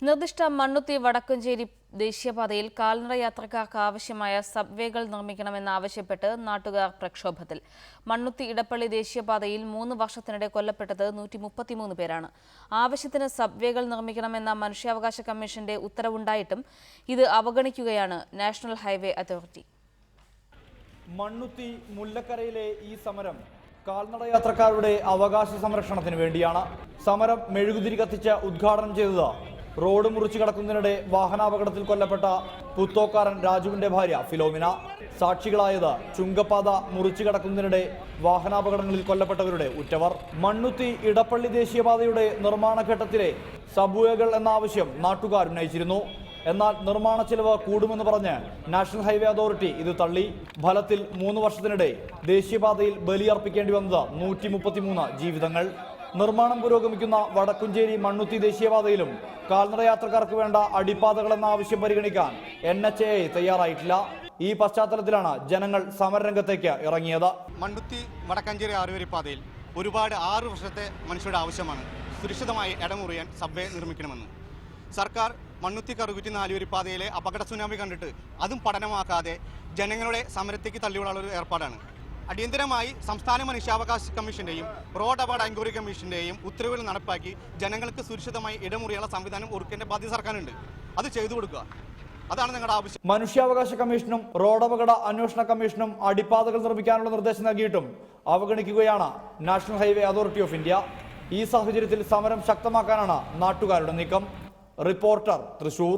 നിർദ്ദിഷ്ട മണ്ണുത്തി വടക്കഞ്ചേരി ദേശീയപാതയിൽ കാൽനട യാത്രക്കാർക്ക് ആവശ്യമായ സബ്വേകൾ നിർമ്മിക്കണമെന്നാവശ്യപ്പെട്ട് നാട്ടുകാർ പ്രക്ഷോഭത്തിൽ. മണ്ണുത്തി ഇടപ്പള്ളി ദേശീയപാതയിൽ 3 വർഷത്തിനിടെ കൊല്ലപ്പെട്ടത് 133 പേരാണ്. ആവശ്യത്തിന് സബ്വേകൾ നിർമ്മിക്കണമെന്ന മനുഷ്യാവകാശ കമ്മീഷന്റെ ഉത്തരവുണ്ടായിട്ടും ഇത് അവഗണിക്കുകയാണ് നാഷണൽ ഹൈവേ അതോറിറ്റി. മണ്ണുത്തി മുല്ലക്കരയിലെ ഈ സമരം കാൽനട യാത്രക്കാരുടെ അവകാശ സംരക്ഷണത്തിന് വേണ്ടിയാണ്. സമരം മെഴുകുതിരി കത്തിച്ച് ഉദ്ഘാടനം ചെയ്തത് റോഡ് മുറിച്ചു കടക്കുന്നതിനിടെ വാഹനാപകടത്തിൽ കൊല്ലപ്പെട്ട പുത്തോക്കാരൻ രാജുവിന്റെ ഭാര്യ ഫിലോമിന. സാക്ഷികളായത് ചുങ്കപ്പാത മുറിച്ചു കടക്കുന്നതിനിടെ വാഹനാപകടങ്ങളിൽ കൊല്ലപ്പെട്ടവരുടെ ഉറ്റവർ. മണ്ണുത്തി ഇടപ്പള്ളി ദേശീയപാതയുടെ നിർമ്മാണ ഘട്ടത്തിലെ സബ്വേകൾ എന്ന ആവശ്യം നാട്ടുകാർ ഉന്നയിച്ചിരുന്നു. എന്നാൽ നിർമ്മാണ ചെലവ് കൂടുമെന്ന് പറഞ്ഞ് നാഷണൽ ഹൈവേ അതോറിറ്റി ഇത് തള്ളി. ഫലത്തിൽ 3 വർഷത്തിനിടെ ദേശീയപാതയിൽ ബലിയർപ്പിക്കേണ്ടി വന്നത് 133 ജീവിതങ്ങൾ. നിർമ്മാണം പുരോഗമിക്കുന്ന വടക്കുംചേരി മണ്ണുത്തി ദേശീയപാതയിലും കാൽനട യാത്രക്കാർക്ക് വേണ്ട അടിപ്പാതകൾ എന്ന ആവശ്യം പരിഗണിക്കാൻ NHAI തയ്യാറായിട്ടില്ല. ഈ പശ്ചാത്തലത്തിലാണ് ജനങ്ങൾ സമരരംഗത്തേക്ക് ഇറങ്ങിയത്. മണ്ണുത്തി വടക്കഞ്ചേരി ആറുവരിപ്പാതയിൽ ഒരുപാട് 6 വർഷത്തെ മനുഷ്യരുടെ ആവശ്യമാണ് സുരക്ഷിതമായി ഇടമുറിയാൻ സബ്വേ നിർമ്മിക്കണമെന്ന്. സർക്കാർ മണ്ണുത്തി കറുകുറ്റി 4 വരിപ്പാതയിലെ അപകട സുനാമി കണ്ടിട്ട് അതും പഠനമാക്കാതെ ജനങ്ങളുടെ സമരത്തേക്ക് തള്ളിവിടാനുള്ള ഒരു ഏർപ്പാടാണ്. അടിയന്തരമായി സംസ്ഥാന മനുഷ്യാവകാശ കമ്മീഷന്റെയും റോഡ് അപകട എൻക്വയറി കമ്മീഷന്റെയും ഉത്തരവുകൾ നടപ്പാക്കി ജനങ്ങൾക്ക് സുരക്ഷിതമായി ഇടമുറിയാനുള്ള സംവിധാനം ഒരുക്കേണ്ട ബാധ്യത സർക്കാരുണ്ട്. അത് ചെയ്തു കൊടുക്കുക, അതാണ് ഞങ്ങളുടെ ആവശ്യം. മനുഷ്യാവകാശ കമ്മീഷനും റോഡ് അപകട അന്വേഷണ കമ്മീഷനും അടിപ്പാതകൾ നിർമ്മിക്കാനുള്ള നിർദ്ദേശം നൽകിയിട്ടും അവഗണിക്കുകയാണ് national highway authority of India. ഈ സാഹചര്യത്തിൽ സമരം ശക്തമാക്കാനാണ് നാട്ടുകാരുടെ നീക്കം. റിപ്പോർട്ടർ, തൃശൂർ.